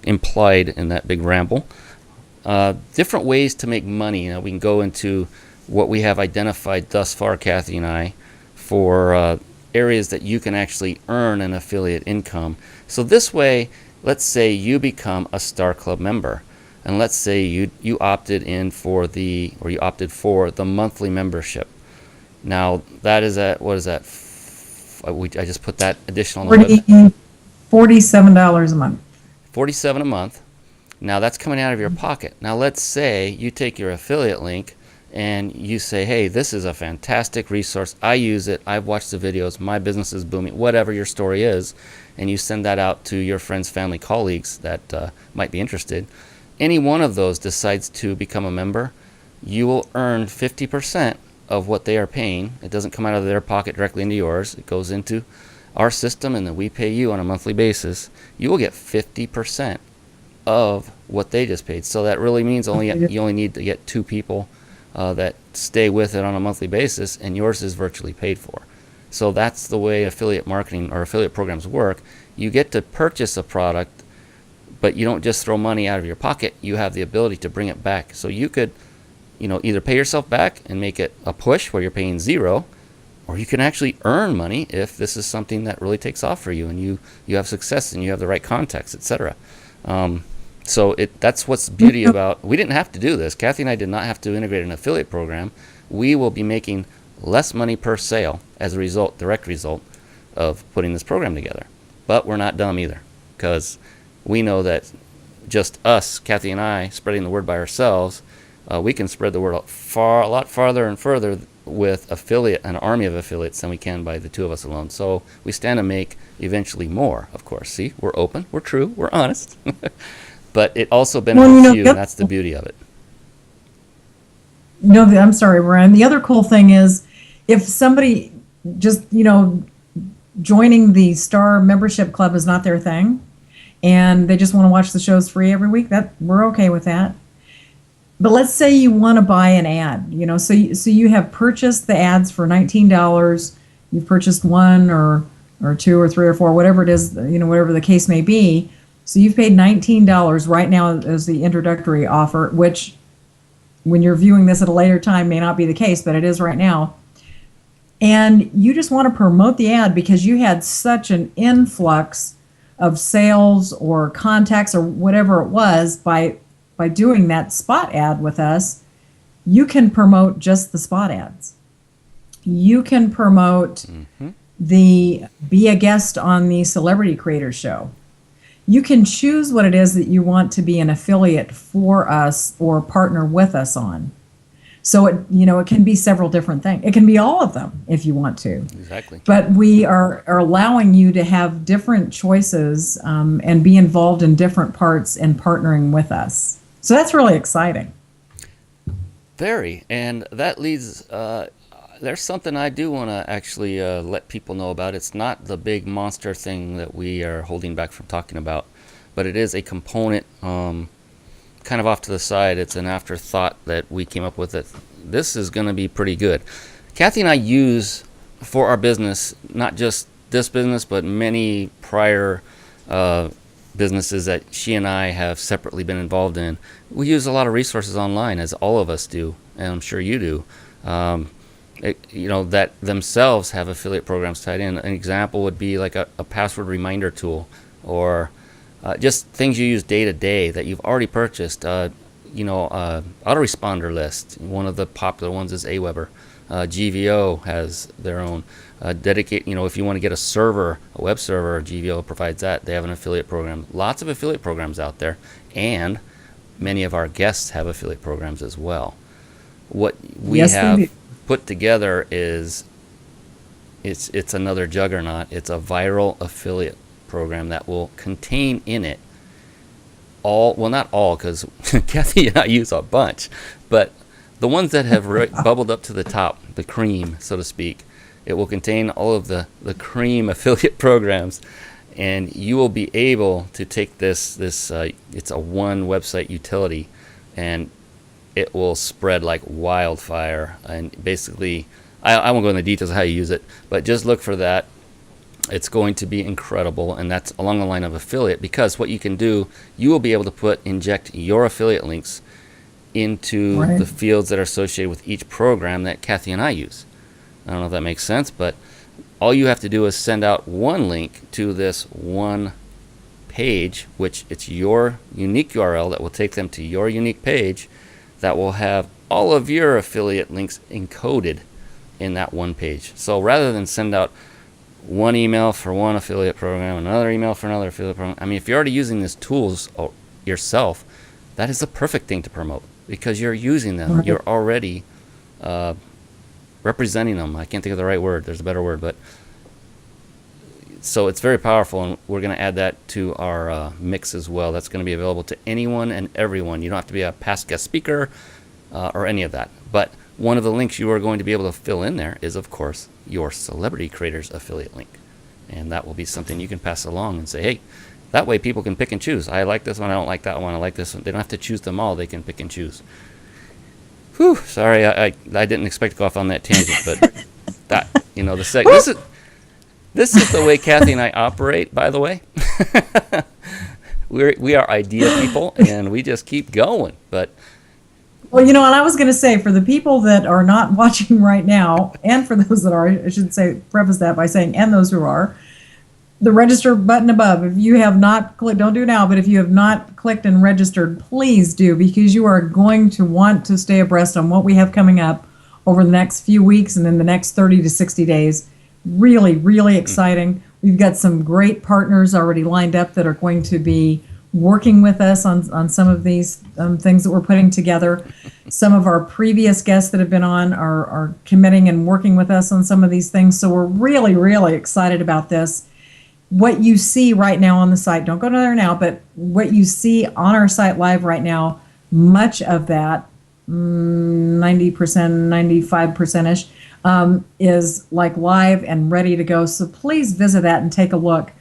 implied in that big ramble. Different ways to make money. We can go into what we have identified thus far, Kathy and I, for areas that you can actually earn an affiliate income. So this way, let's say you become a Star Club member, and let's say you opted for the monthly membership. Now that is at, what is that? I just put that additional on the website. $47 a month. $47 a month. Now that's coming out of your pocket. Now let's say you take your affiliate link and you say, hey, this is a fantastic resource. I use it. I've watched the videos. My business is booming. Whatever your story is, and you send that out to your friends, family, colleagues that might be interested. Any one of those decides to become a member, you will earn 50% of what they are paying. It doesn't come out of their pocket directly into yours. It goes into our system, and then we pay you on a monthly basis. You will get 50% of what they just paid. So that really means you only need to get 2 people that stay with it on a monthly basis, and yours is virtually paid for. So that's the way affiliate marketing or affiliate programs work. You get to purchase a product, but you don't just throw money out of your pocket. You have the ability to bring it back. So you could, either pay yourself back and make it a push where you're paying 0, or you can actually earn money if this is something that really takes off for you and you have success and you have the right contacts, etc. So that's what's beauty about. We didn't have to do this. Kathy and I did not have to integrate an affiliate program. We will be making less money per sale as a result, direct result of putting this program together. But we're not dumb either, because we know that just us, Kathy and I, spreading the word by ourselves, we can spread the word a lot farther and further with an army of affiliates than we can by the 2 of us alone. So we stand to make eventually more, of course. See, we're open, we're true, we're honest. But it also benefits you, and that's the beauty of it. I'm sorry, Brian. The other cool thing is if somebody just, joining the Star membership club is not their thing, and they just want to watch the shows free every week, we're okay with that. But let's say you want to buy an ad, so you have purchased the ads for $19. You've purchased 1 or 2 or 3 or 4, whatever it is, whatever the case may be. So you've paid $19 right now as the introductory offer, which when you're viewing this at a later time may not be the case, but it is right now. And you just want to promote the ad because you had such an influx of sales or contacts or whatever it was by doing that spot ad with us. You can promote just the spot ads. You can promote be a guest on the Celebrity Creator Show. You can choose what it is that you want to be an affiliate for us or partner with us on. So it can be several different things. It can be all of them if you want to. Exactly. But we are allowing you to have different choices and be involved in different parts and partnering with us. So that's really exciting. Very. And that leads, there's something I do want to actually let people know about. It's not the big monster thing that we are holding back from talking about, but it is a component kind of off to the side. It's an afterthought that we came up with. That this is going to be pretty good. Kathy and I use for our business, not just this business, but many prior businesses that she and I have separately been involved in. We use a lot of resources online, as all of us do, and I'm sure you do. That themselves have affiliate programs tied in. An example would be like a password reminder tool, or just things you use day to day that you've already purchased. Autoresponder list. One of the popular ones is Aweber. GVO has their own if you want to get a web server, GVO provides that. They have an affiliate program. Lots of affiliate programs out there, and many of our guests have affiliate programs as well. What we have put together is it's another juggernaut. It's a viral affiliate program that will contain in it not all, because Kathy and I use a bunch, but the ones that have bubbled up to the top, the cream, so to speak. It will contain all of the cream affiliate programs, and you will be able to take this it's a one website utility, and it will spread like wildfire. And basically, I won't go into the details of how you use it, but just look for that. It's going to be incredible, and that's along the line of affiliate, because what you can do, you will be able to inject your affiliate links into Right. the fields that are associated with each program that Kathy and I use. I don't know if that makes sense, but all you have to do is send out one link to this one page, which it's your unique URL that will take them to your unique page that will have all of your affiliate links encoded in that one page. So rather than send out one email for one affiliate program, another email for another affiliate program, I mean, if you're already using these tools yourself, that is the perfect thing to promote because you're using them. Right. You're already representing them. I can't think of the right word. There's a better word, but so it's very powerful, and we're going to add that to our mix as well. That's going to be available to anyone and everyone. You don't have to be a past guest speaker or any of that. But one of the links you are going to be able to fill in there is, of course, your Celebrity Creators affiliate link. And that will be something you can pass along and say, hey, that way people can pick and choose. I like this one, I don't like that one, I like this one. They don't have to choose them all, they can pick and choose. Whew, sorry, I didn't expect to go off on that tangent, but that, this is the way Kathy and I operate, by the way. We are idea people, and we just keep going. But Well, and I was going to say, for the people that are not watching right now, and for those that are, I should say, preface that by saying, and those who are, the register button above, if you have not clicked, don't do it now, but if you have not clicked and registered, please do, because you are going to want to stay abreast on what we have coming up over the next few weeks and in the next 30 to 60 days. Really, really exciting. We've got some great partners already lined up that are going to be working with us on some of these things that we're putting together. Some of our previous guests that have been on are committing and working with us on some of these things. So we're really, really excited about this. What you see right now on the site, don't go to there now, but what you see on our site live right now, much of that, 90%, 95%-ish, is like live and ready to go. So please visit that and take a look.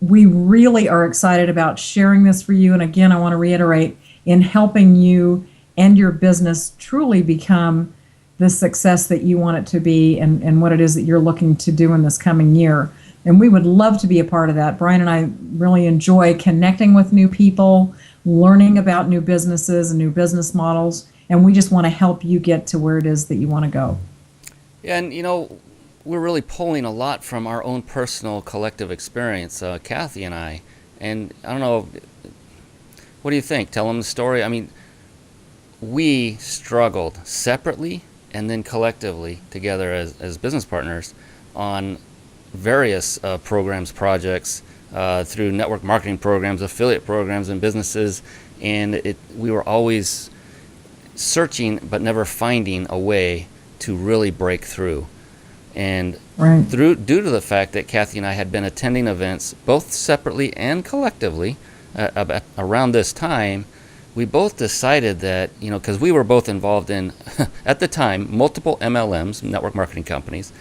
We really are excited about sharing this for you. And again, I want to reiterate, in helping you and your business truly become the success that you want it to be and what it is that you're looking to do in this coming year. And we would love to be a part of that. Brian and I really enjoy connecting with new people, learning about new businesses and new business models. And we just want to help you get to where it is that you want to go. Yeah, and we're really pulling a lot from our own personal collective experience, Kathy and I. And I don't know, what do you think? Tell them the story. I mean, we struggled separately and then collectively together as business partners on various programs, projects, through network marketing programs, affiliate programs, and businesses. And we were always searching but never finding a way to really break through. And Right. due to the fact that Kathy and I had been attending events both separately and collectively around this time, we both decided that, because we were both involved in, at the time, multiple MLMs, network marketing companies,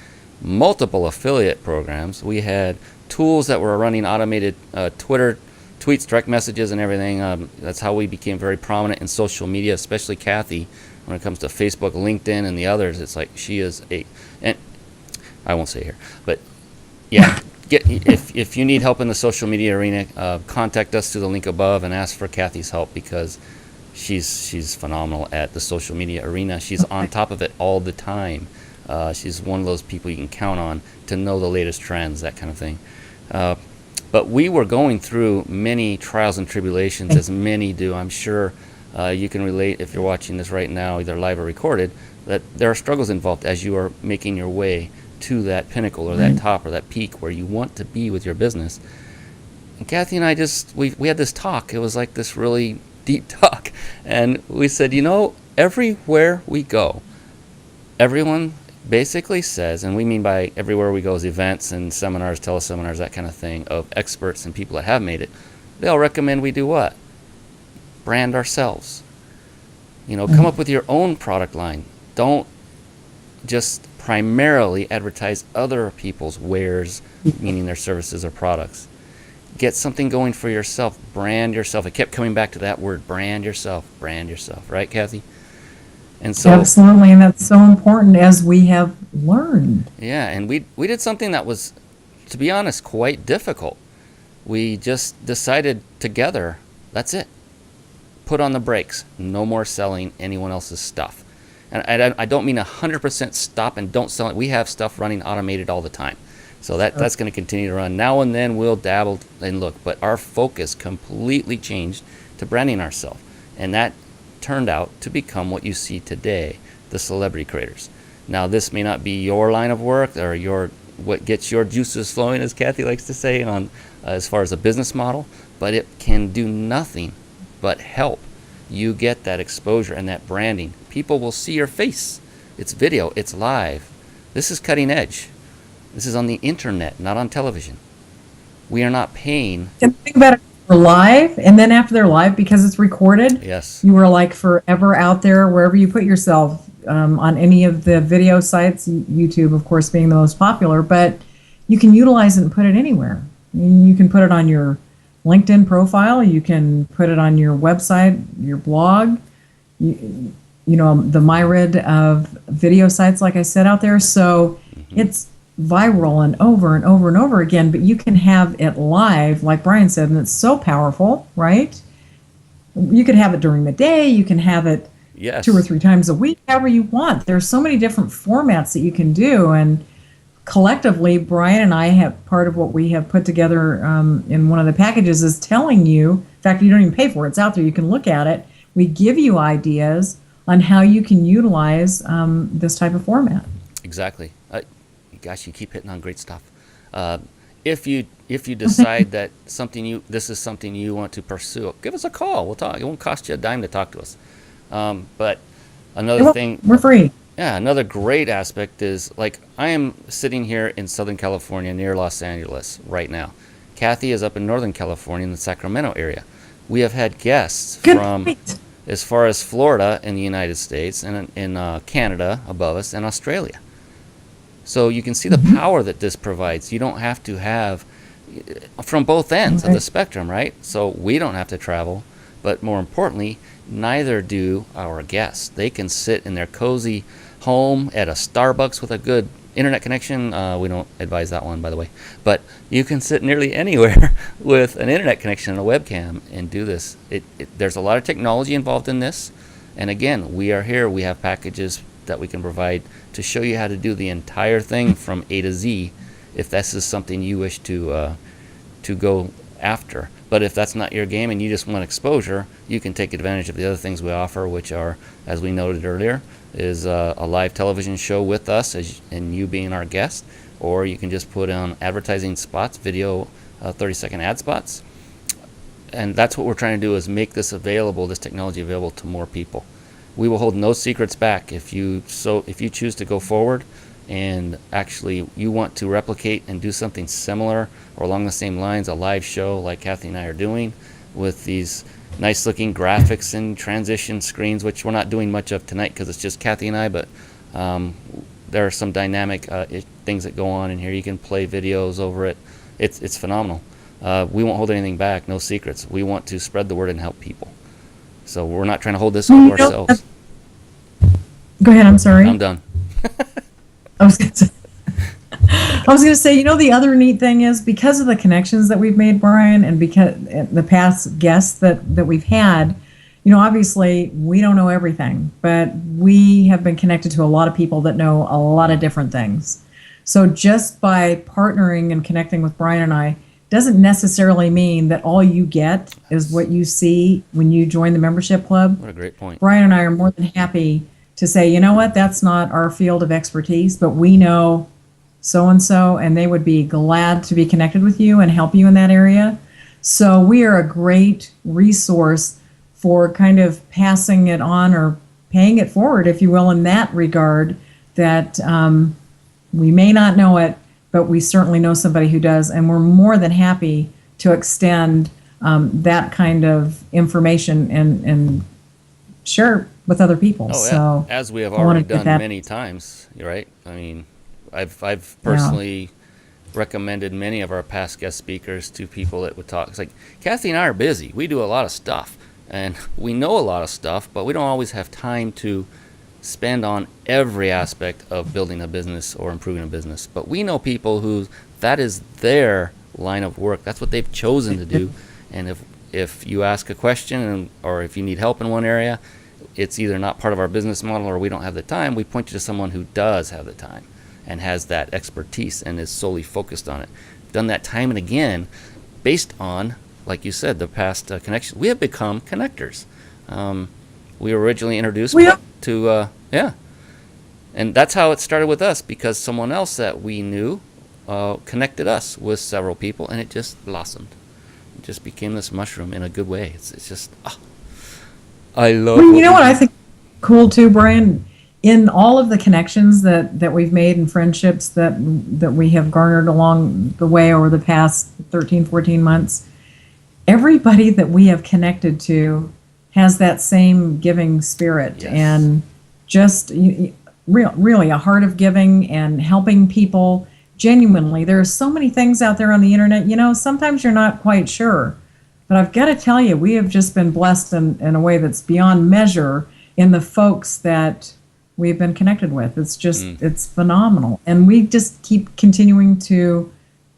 multiple affiliate programs. We had tools that were running automated Twitter tweets, direct messages, and everything. That's how we became very prominent in social media, especially Kathy, when it comes to Facebook, LinkedIn, and the others. It's like she is and I won't say here, but yeah, if you need help in the social media arena, contact us through the link above and ask for Kathy's help, because she's phenomenal at the social media arena. She's on top of it all the time. She's one of those people you can count on to know the latest trends, that kind of thing. But we were going through many trials and tribulations, as many do. I'm sure you can relate if you're watching this right now, either live or recorded, that there are struggles involved as you are making your way to that pinnacle or that top or that peak where you want to be with your business. And Kathy and I we had this talk. It was like this really deep talk. And we said, everywhere we go, everyone basically says, and we mean by everywhere we go is events and seminars, teleseminars, that kind of thing, of experts and people that have made it, they'll recommend we do what? Brand ourselves. Come up with your own product line. Don't just primarily advertise other people's wares, meaning their services or products. Get something going for yourself. Brand yourself. It kept coming back to that word, brand yourself, right, Kathy? And so, absolutely, and that's so important, as we have learned. Yeah, and we did something that was, to be honest, quite difficult. We just decided together, that's it. put on the brakes. No more selling anyone else's stuff. And I don't mean 100% stop and don't sell it. We have stuff running automated all the time. So that's going to continue to run. Now and then we'll dabble and look, but our focus completely changed to branding ourselves. And that turned out to become what you see today, the celebrity creators. Now, this may not be your line of work or what gets your juices flowing, as Kathy likes to say, on as far as a business model, but it can do nothing but help you get that exposure and that branding. People will see your face. It's video, it's live. This is cutting edge. This is on the internet, not on television. We are not paying. And think about it, we're live, and then after they're live, because it's recorded, Yes. you are like forever out there wherever you put yourself, on any of the video sites, YouTube, of course, being the most popular, but you can utilize it and put it anywhere. You can put it on your LinkedIn profile, you can put it on your website, your blog, you know, the myrid of video sites, like I said, out there. So it's viral and over and over and over again, but you can have it live, like Brian said, and it's so powerful, right? You could have it during the day, you can have it Yes. 2 or 3 times a week, however you want. There's so many different formats that you can do, and collectively, Brian and I have part of what we have put together in one of the packages is telling you, in fact, you don't even pay for it, it's out there, you can look at it. We give you ideas on how you can utilize this type of format. Exactly. Gosh, you keep hitting on great stuff. If you decide that this is something you want to pursue, give us a call. We'll talk. It won't cost you a dime to talk to us. But another thing, We're free. yeah, another great aspect is, like, I am sitting here in Southern California near Los Angeles right now. Kathy is up in Northern California in the Sacramento area. We have had guests from Great. as far as Florida in the United States and in Canada above us and Australia. So you can see the power that this provides. You don't have to have from both ends of the spectrum, right? So we don't have to travel, but more importantly, neither do our guests. They can sit in their cozy home at a Starbucks with a good internet connection. We don't advise that one, by the way. But you can sit nearly anywhere with an internet connection and a webcam and do this. There's a lot of technology involved in this. And again, we are here. We have packages that we can provide to show you how to do the entire thing from A to Z, if this is something you wish to go after. But if that's not your game and you just want exposure, you can take advantage of the other things we offer, which are, as we noted earlier, is a live television show with us and you being our guest, or you can just put on advertising spots, video 30-second ad spots. And that's what we're trying to do, is make this technology available to more people. We will hold no secrets back. If you choose to go forward and actually you want to replicate and do something similar or along the same lines, a live show like Kathy and I are doing with these nice looking graphics and transition screens, which we're not doing much of tonight because it's just Kathy and I, but there are some dynamic things that go on in here. You can play videos over it. It's phenomenal. We won't hold anything back, no secrets. We want to spread the word and help people. So we're not trying to hold this all to ourselves. Go ahead, I'm sorry. I'm done. I was going to say, the other neat thing is, because of the connections that we've made, Brian, and because the past guests that we've had, obviously we don't know everything, but we have been connected to a lot of people that know a lot of different things. So just by partnering and connecting with Brian and I doesn't necessarily mean that all you get is what you see when you join the membership club. What a great point. Brian and I are more than happy to say, you know what, that's not our field of expertise, but we know so-and-so, and they would be glad to be connected with you and help you in that area. So we are a great resource for kind of passing it on or paying it forward, if you will, in that regard, that we may not know it, but we certainly know somebody who does, and we're more than happy to extend that kind of information and share with other people. Oh, so as we have already done many times, right? I mean, I've personally recommended many of our past guest speakers to people that would talk. It's like, Kathy and I are busy. We do a lot of stuff, and we know a lot of stuff, but we don't always have time to spend on every aspect of building a business or improving a business. But we know people who that is their line of work. That's what they've chosen to do. And if you ask a question or if you need help in one area, it's either not part of our business model or we don't have the time, we point you to someone who does have the time and has that expertise and is solely focused on it. Done that time and again based on, like you said, the past connections. We have become connectors. We were originally introduced to, and that's how it started with us, because someone else that we knew connected us with several people, and it just blossomed. It just became this mushroom in a good way. It's just, I love it. You know what I think cool too, Brian? In all of the connections that we've made and friendships that we have garnered along the way over the past 13, 14 months, everybody that we have connected to has that same giving spirit. Yes. And just really a heart of giving and helping people genuinely. There are so many things out there on the internet, sometimes you're not quite sure. But I've got to tell you, we have just been blessed in a way that's beyond measure in the folks that we've been connected with. It's just, it's phenomenal. And we just keep continuing to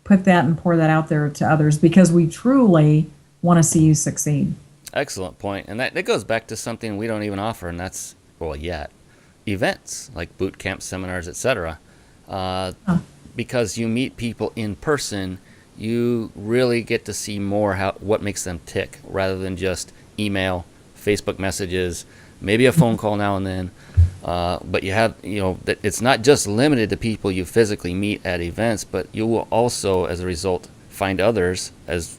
put that and pour that out there to others because we truly want to see you succeed. Excellent point. And that goes back to something we don't even offer, and that's, yet, events like boot camp, seminars, etc. Because you meet people in person, you really get to see more what makes them tick rather than just email, Facebook messages, maybe a phone call now and then. But you have, that it's not just limited to people you physically meet at events, but you will also, as a result, find others as,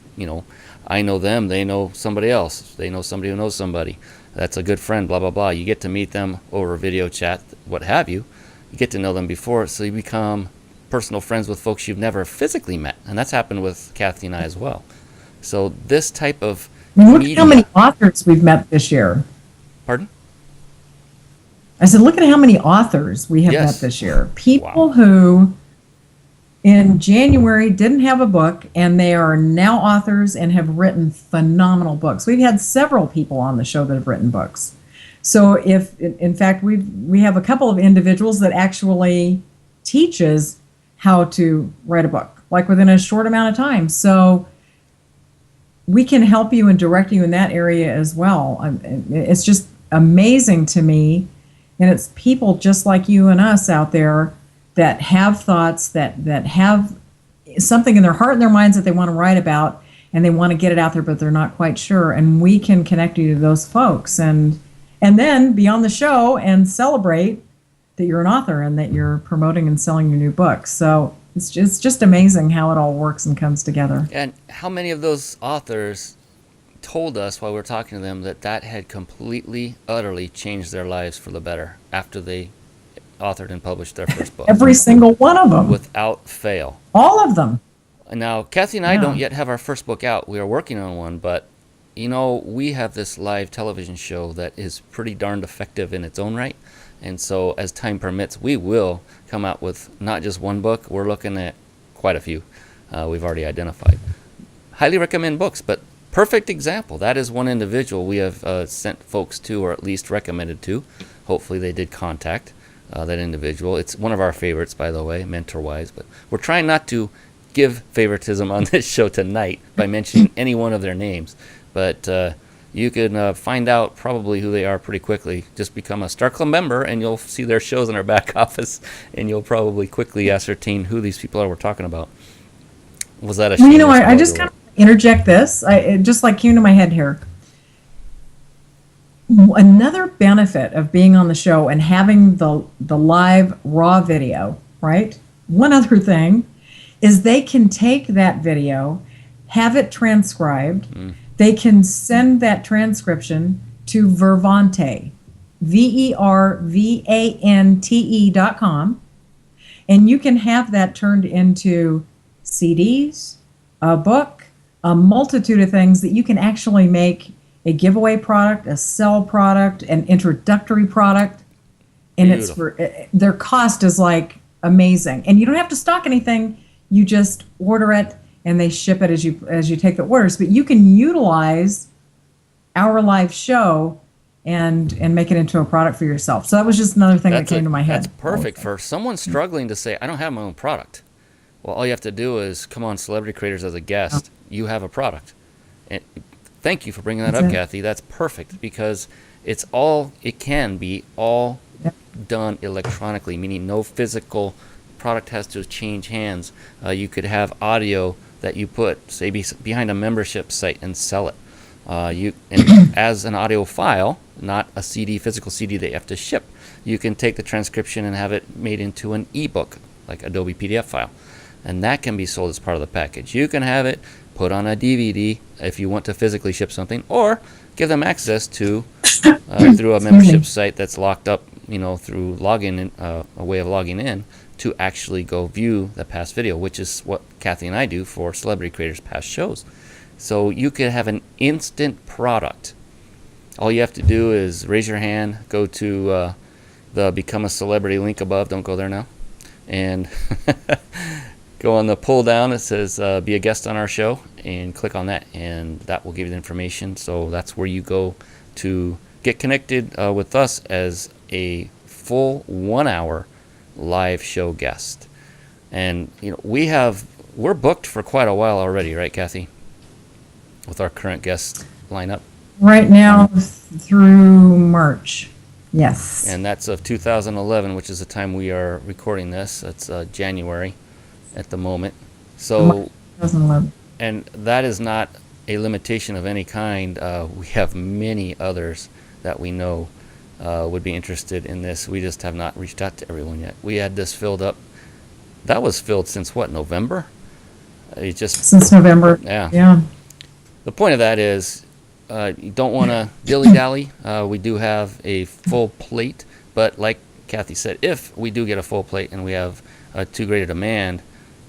I know them, they know somebody else, they know somebody who knows somebody. That's a good friend, blah, blah, blah. You get to meet them over video chat, what have you. You get to know them before, so you become personal friends with folks you've never physically met. And that's happened with Kathy and I as well. So this type of look at how many authors we've met this year. Pardon? I said, look at how many authors we have met this year. People who in January didn't have a book, and they are now authors and have written phenomenal books. We've had several people on the show that have written books. So in fact, we have a couple of individuals that actually teaches how to write a book, like within a short amount of time. So we can help you and direct you in that area as well. It's just amazing to me. And it's people just like you and us out there that have thoughts, that have something in their heart and their minds that they want to write about, and they want to get it out there, but they're not quite sure. And we can connect you to those folks and then be on the show and celebrate that you're an author and that you're promoting and selling your new book. So it's just amazing how it all works and comes together. And how many of those authors told us while we were talking to them that had completely, utterly changed their lives for the better after they authored and published their first book? Every single one of them. Without fail. All of them. Now, Kathy and I don't yet have our first book out. We are working on one, but, we have this live television show that is pretty darned effective in its own right. And so as time permits, we will come out with not just one book. We're looking at quite a few we've already identified. Highly recommend books, but perfect example. That is one individual we have sent folks to, or at least recommended to. Hopefully they did contact that individual. It's one of our favorites, by the way, mentor-wise. But we're trying not to give favoritism on this show tonight by mentioning any one of their names. But you can find out probably who they are pretty quickly. Just become a Star Club member, and you'll see their shows in our back office, and you'll probably quickly ascertain who these people are we're talking about. Was that a shame? I just kind of interject this. It just came to my head here. Another benefit of being on the show and having the live raw video, right? One other thing is they can take that video, have it transcribed. They can send that transcription to Vervante, VERVANTE.com, and you can have that turned into CDs, a book, a multitude of things that you can actually make a giveaway product, a sell product, an introductory product, and their cost is amazing. And you don't have to stock anything; you just order it, and they ship it as you take the orders. But you can utilize our live show and make it into a product for yourself. So that was just another thing that came to my head. That's perfect for someone struggling to say, I don't have my own product. Well, all you have to do is come on Celebrity Creators as a guest. You have a product. And thank you for bringing that That's up, it. Kathy. That's perfect because it can be all Yep. done electronically, meaning no physical product has to change hands. You could have audio that you put, say, behind a membership site and sell it. As an audio file, not a CD, physical CD that you have to ship. You can take the transcription and have it made into an ebook, like Adobe PDF file, and that can be sold as part of the package. You can have it put on a DVD if you want to physically ship something, or give them access to through a membership site that's locked up, through login, a way of logging in to actually go view the past video, which is what Kathy and I do for Celebrity Creators past shows. So you could have an instant product. All you have to do is raise your hand, go to the Become a Celebrity link above. Don't go there now. And go on the pull down. It says be a guest on our show, and click on that, and that will give you the information. So that's where you go to get connected with us as a full 1 hour live show guest. And we're booked for quite a while already, right, Kathy? With our current guest lineup. Right now through March. Yes. And that's of 2011, which is the time we are recording this. That's January at the moment. So, 2011. and that is not a limitation of any kind. We have many others that we know would be interested in this. We just have not reached out to everyone yet. We had this filled up. That was filled since what, November? Since November. Yeah. The point of that is you don't want to dilly-dally. We do have a full plate, but like Kathy said, if we do get a full plate and we have too great a demand,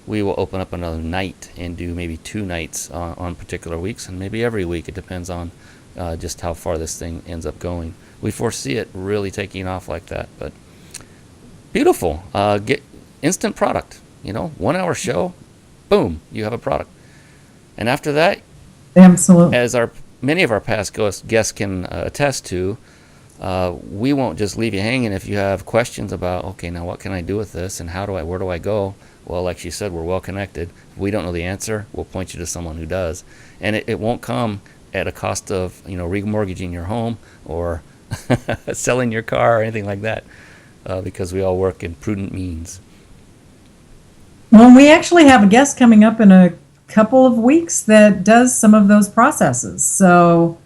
we will open up another night and do maybe 2 nights on particular weeks, and maybe every week. It depends on just how far this thing ends up going. We foresee it really taking off like that, but beautiful. Get instant product, 1 hour show, boom, you have a product. And after that, absolutely, as many of our past guests can attest to, we won't just leave you hanging if you have questions about, okay, now what can I do with this, and where do I go? Well, like she said, we're well connected. If we don't know the answer, we'll point you to someone who does. And it won't come at a cost of, remortgaging your home or selling your car or anything like that, because we all work in prudent means. Well, we actually have a guest coming up in a couple of weeks that does some of those processes. So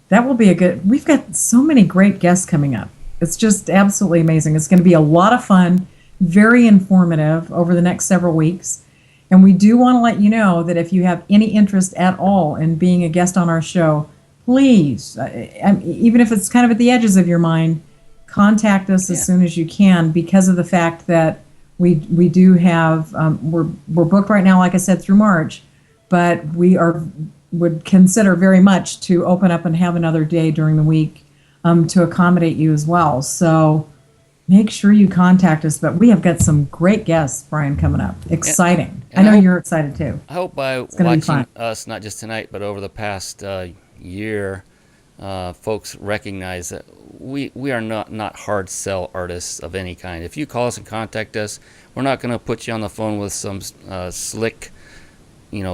that will be we've got so many great guests coming up. It's just absolutely amazing. It's going to be a lot of fun, very informative over the next several weeks. And we do want to let you know that if you have any interest at all in being a guest on our show, please, even if it's kind of at the edges of your mind, contact us as soon as you can, because of the fact that we do have, we're booked right now, like I said, through March, but would consider very much to open up and have another day during the week to accommodate you as well. So make sure you contact us. But we have got some great guests, Brian, coming up. Exciting. And I know you're excited too. I hope by watching us, not just tonight, but over the past year, folks recognize that we are not hard sell artists of any kind. If you call us and contact us, we're not going to put you on the phone with some slick,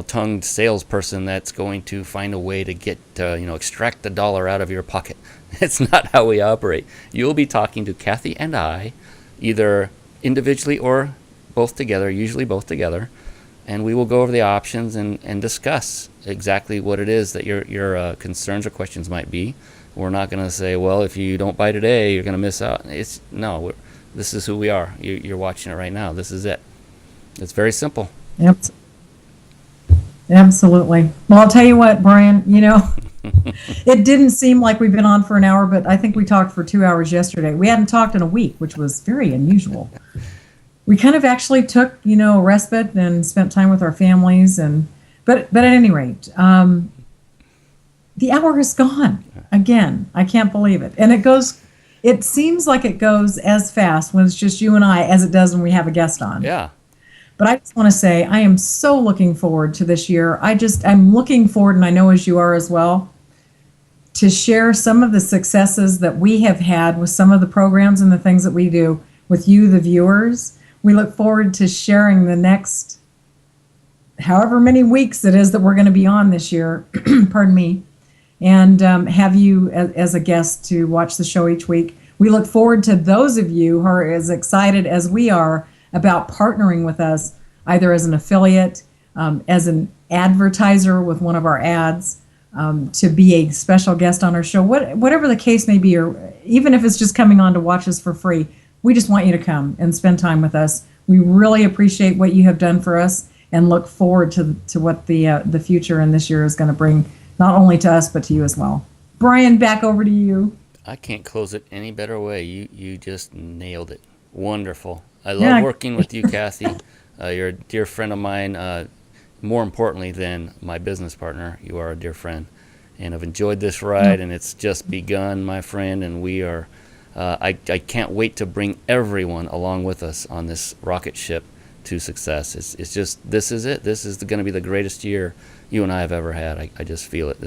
tongued salesperson that's going to find a way to get, extract the dollar out of your pocket. It's not how we operate. You'll be talking to Kathy and I, either individually or both together, usually both together, and we will go over the options and discuss exactly what it is that your concerns or questions might be. We're not going to say, well, if you don't buy today, you're going to miss out. This is who we are. You're watching it right now. This is it. It's very simple. Yep. Absolutely. Well, I'll tell you what, Brian, it didn't seem like we've been on for an hour, but I think we talked for 2 hours yesterday. We hadn't talked in a week, which was very unusual. We kind of actually took, a respite and spent time with our families. But at any rate, the hour is gone again. I can't believe it. And it seems like it goes as fast when it's just you and I as it does when we have a guest on. Yeah. But I just want to say I am so looking forward to this year. I'm looking forward, and I know as you are as well, to share some of the successes that we have had with some of the programs and the things that we do with you, the viewers. We look forward to sharing the next however many weeks it is that we're going to be on this year, pardon me, and have you as a guest to watch the show each week. We look forward to those of you who are as excited as we are about partnering with us, either as an affiliate, as an advertiser with one of our ads, to be a special guest on our show, whatever the case may be, or even if it's just coming on to watch us for free. We just want you to come and spend time with us. We really appreciate what you have done for us and look forward to what the future in this year is going to bring, not only to us, but to you as well. Brian, back over to you. I can't close it any better way. You just nailed it. Wonderful. I love working with you, Kathy. You're a dear friend of mine. More importantly than my business partner, you are a dear friend. And I've enjoyed this ride, and it's just begun, my friend, and we are... I can't wait to bring everyone along with us on this rocket ship to success. It's just, this is it. This is going to be the greatest year you and I have ever had. I just feel it.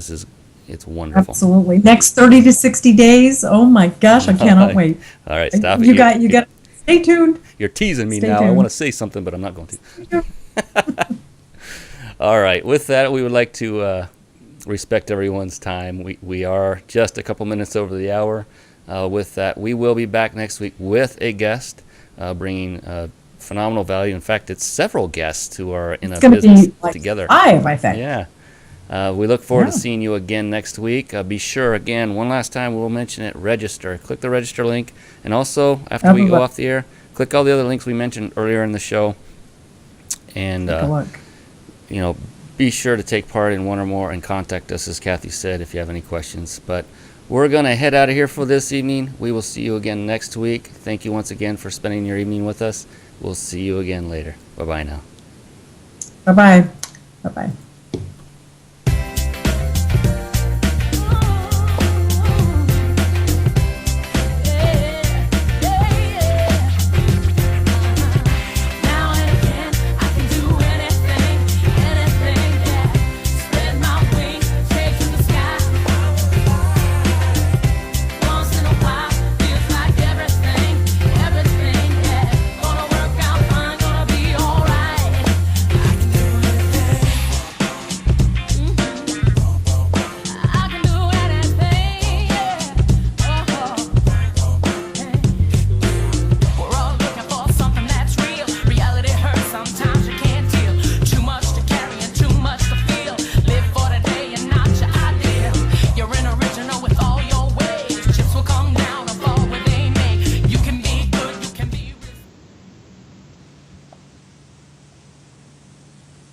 It's wonderful. Absolutely. Next 30 to 60 days. Oh my gosh, I cannot wait. All right, stop it. You got. Stay tuned. You're teasing me now. I want to say something, but I'm not going to. All right. With that, we would like to respect everyone's time. We are just a couple minutes over the hour. With that, we will be back next week with a guest, bringing phenomenal value. In fact, it's several guests who are in a business together. 5, I think. Yeah. We look forward to seeing you again next week. Be sure, again, one last time, we'll mention it, register. Click the register link. And also, after we go off the air, click all the other links we mentioned earlier in the show. And, be sure to take part in one or more and contact us, as Kathy said, if you have any questions. But we're going to head out of here for this evening. We will see you again next week. Thank you once again for spending your evening with us. We'll see you again later. Bye-bye now. Bye-bye. Bye-bye.